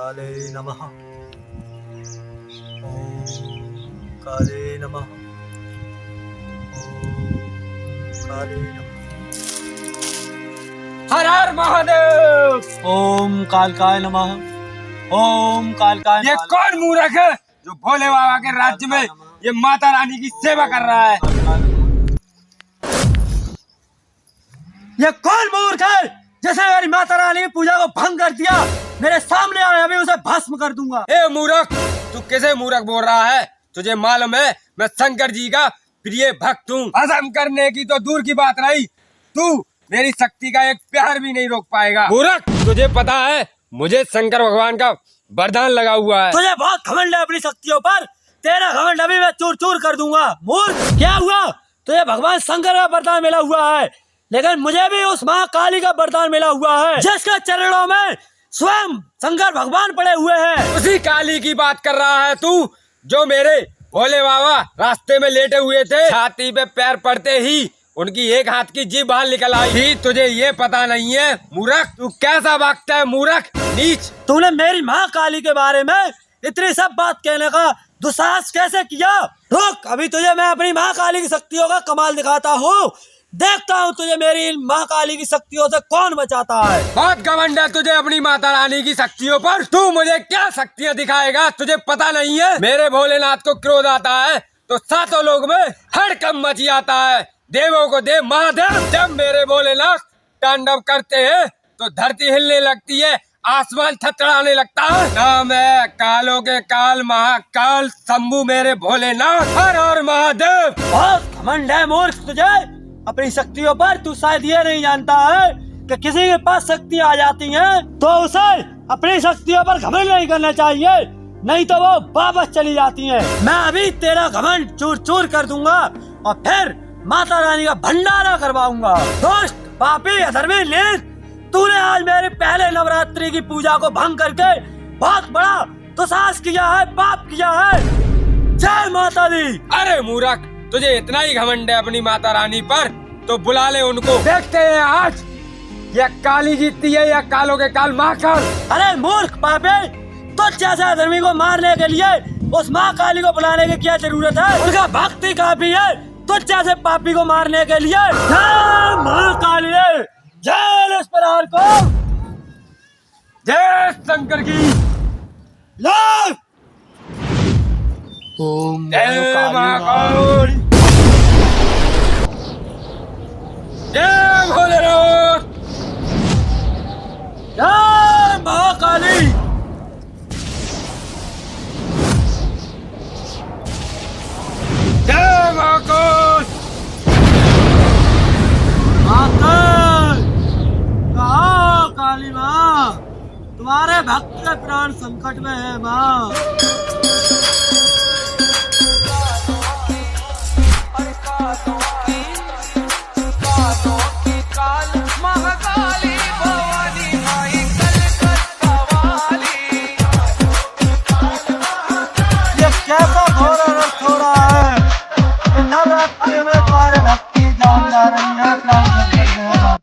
काले नमः। ओम काले नमः। ओम काले नमः। हर हर महादेव। ओम कालकाय नमः। ओम कालकाय। ये कौन मूर्ख है जो भोले बाबा के राज्य में ये माता रानी की सेवा कर रहा है? ये कौन मूर्ख है जिसने मेरी माता रानी की पूजा को भंग कर दिया? मेरे सामने आए, अभी उसे भस्म कर दूंगा। ए मूर्ख, तू किसे मूर्ख बोल रहा है? तुझे मालूम है मैं शंकर जी का प्रिय भक्त हूँ। भस्म करने की तो दूर की बात रही, तू मेरी शक्ति का एक प्यार भी नहीं रोक पाएगा। मूर्ख, तुझे पता है मुझे शंकर भगवान का वरदान लगा हुआ है। तुझे बहुत घमंड है अपनी शक्तियों पर। तेरा घमंड अभी मैं चूर चूर कर दूंगा। मूर्ख, क्या हुआ? तुझे भगवान शंकर का वरदान मिला हुआ है, लेकिन मुझे भी उस माँ काली का वरदान मिला हुआ है जिसके चरणों में स्वयं शंकर भगवान पड़े हुए हैं। उसी काली की बात कर रहा है तू, जो मेरे भोले बाबा रास्ते में लेटे हुए थे, छाती पे पैर पड़ते ही उनकी एक हाथ की जीभ बाहर निकल आई थी। तुझे ये पता नहीं है मूर्ख, तू कैसा भक्त है मूर्ख, नीच। तूने मेरी माँ काली के बारे में इतनी सब बात कहने का दुस्साहस कैसे किया? रुक, अभी तुझे मैं अपनी माँ काली की शक्तियों का कमाल दिखाता हूँ। देखता हूँ तुझे मेरी इन माँ काली की शक्तियों से कौन बचाता है। बहुत घमंड है तुझे अपनी माता रानी की शक्तियों पर। तू मुझे क्या शक्तियाँ दिखाएगा? तुझे पता नहीं है मेरे भोलेनाथ को क्रोध आता है तो सातों लोग में हड़कंप मची आता है। देवों को देव महादेव। जब मेरे भोलेनाथ तांडव करते हैं तो धरती हिलने लगती है, आसमान थतड़ाने लगता है। नाम है कालों के काल महाकाल शंभू मेरे भोलेनाथ। हर हर महादेव। बहुत घमंड है मूर्ख तुझे अपनी शक्तियों पर। तू शायद ये नहीं जानता है कि किसी के पास शक्ति आ जाती है तो उसे अपनी शक्तियों पर घमंड नहीं करना चाहिए, नहीं तो वो वापस चली जाती है। मैं अभी तेरा घमंड चूर चूर कर दूंगा और फिर माता रानी का भंडारा करवाऊंगा। दोस्त, पापी, अधर्मी, नीच, तूने आज मेरे पहले नवरात्रि की पूजा को भंग करके बहुत बड़ा दुस्साहस किया है, पाप किया है। जय माता दी। अरे मूर्ख, तुझे इतना ही घमंड है अपनी माता रानी पर तो बुला ले उनको। देखते हैं आज ये काली जीतती है या कालों के काल महाकाल। अरे मूर्ख पापी, तो जैसे अधर्मी को मारने के लिए उस माँ काली को बुलाने की क्या जरूरत है? उनका भक्ति काफी है तो जैसे पापी को मारने के लिए। जय माँ काली, जय इस प्रहार को, जय शंकर की। लो। ओम जय महाकाल, जय भोलेनाथ, जय महाकाली। जय महाकाल। महाकाल, कहाँ काली माँ? तुम्हारे भक्त के प्राण संकट में है माँ। ये कैसा घोर अनर्थ हो रहा है? नवरात्रि में तुम्हारे भक्ति जान जा रही है, प्राण संकट में है माँ।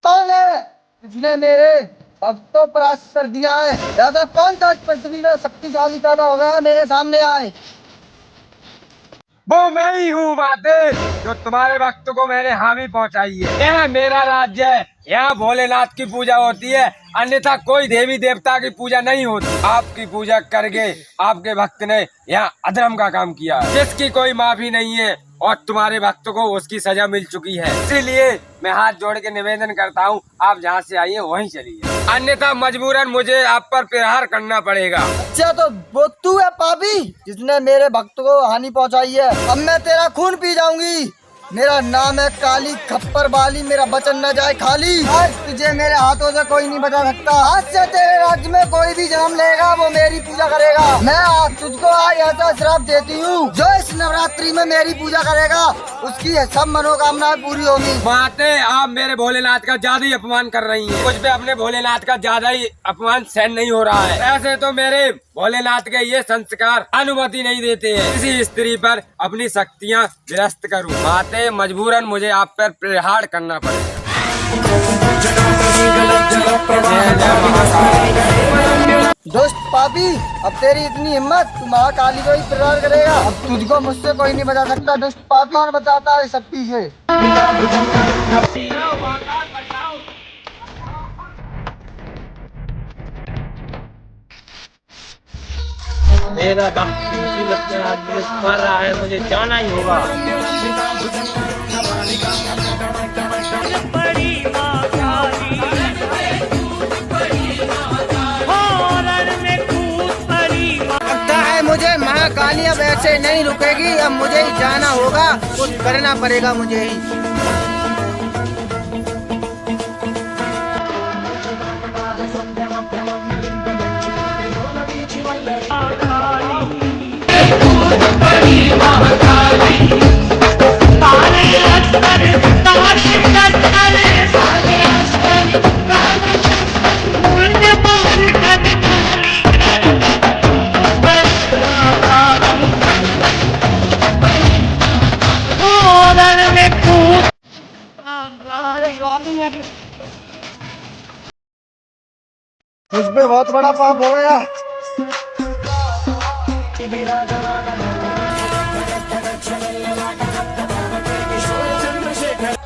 कौन है जिसने मेरे भक्तों पर राज कर दिया है? ज्यादा कौन सा पृथ्वी में शक्तिशाली पैदा होगा मेरे सामने आए? वो मैं ही हूँ महादेव, जो तुम्हारे भक्त को मैंने हामी पहुँचाई है। यह मेरा राज्य है, यहाँ भोलेनाथ की पूजा होती है, अन्यथा कोई देवी देवता की पूजा नहीं होती। आपकी पूजा करके आपके भक्त ने यहाँ अधर्म का काम किया, जिसकी कोई माफी नहीं है और तुम्हारे भक्त को उसकी सजा मिल चुकी है। इसीलिए मैं हाथ जोड़ के निवेदन करता हूँ, आप जहाँ से आई हैं वहीं चलिए, अन्यथा मजबूरन मुझे आप पर प्रहार करना पड़ेगा। अच्छा, तो वो तू है पापी जिसने मेरे भक्त को हानि पहुंचाई है? अब मैं तेरा खून पी जाऊंगी। मेरा नाम है काली खप्पर वाली, मेरा वचन न जाए खाली। आज तुझे मेरे हाथों से कोई नहीं बचा सकता। आज से तेरे राज्य में कोई भी जन्म लेगा वो मेरी पूजा करेगा। मैं आज तुझको आज ऐसा श्राप देती हूँ, जो इस नवरात्रि में मेरी पूजा करेगा उसकी सब मनोकामनाएं पूरी होगी। माते, आप मेरे भोलेनाथ का ज्यादा ही अपमान कर रही हैं। कुछ भी अपने भोलेनाथ का ज्यादा ही अपमान सहन नहीं हो रहा है। ऐसे तो मेरे भोलेनाथ के ये संस्कार अनुमति नहीं देते हैं किसी स्त्री पर अपनी शक्तियाँ विरस्त करूं। माते, मजबूरन मुझे आप पर प्रहार करना पड़ेगा। दुष्ट पापी, अब तेरी इतनी हिम्मत, तू महाकाली को ही प्रहार करेगा। अब तुझको मुझसे कोई नहीं बचा सकता। दुष्ट पापी कौन बचाता है शक्ति से? मेरा कर रहा है, मुझे जाना ही होगा। लगता है मुझे महाकाली अब ऐसे नहीं रुकेगी। अब मुझे ही जाना होगा, कुछ करना पड़ेगा मुझे ही। मुझ पे बहुत बड़ा पाप हो गया।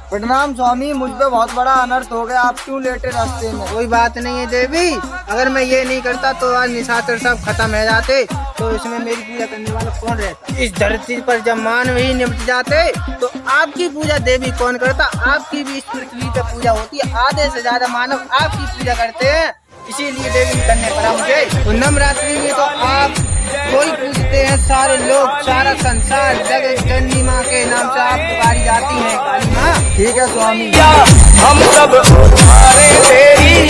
प्रणाम स्वामी, मुझ पे बहुत बड़ा अनर्थ हो गया। आप क्यों लेटे रास्ते में? कोई बात नहीं है देवी, अगर मैं ये नहीं करता तो आज निशाचर सब खत्म हो जाते। तो इसमें मेरी पूजा करने वाला कौन रहता? इस धरती पर जब मानव ही निपट जाते तो आपकी पूजा देवी कौन करता? आपकी भी इस पृथ्वी पे पूजा होती है। आधे से ज्यादा मानव आपकी पूजा करते हैं, इसीलिए देवी करने पड़ा मुझे। तो नवरात्रि में तो आप कोई पूछते हैं, सारे लोग, सारा संसार जगत जननी माँ के नाम से आप पुकारी जाती हैं काली माँ। ठीक है स्वामी। हम सब तेरी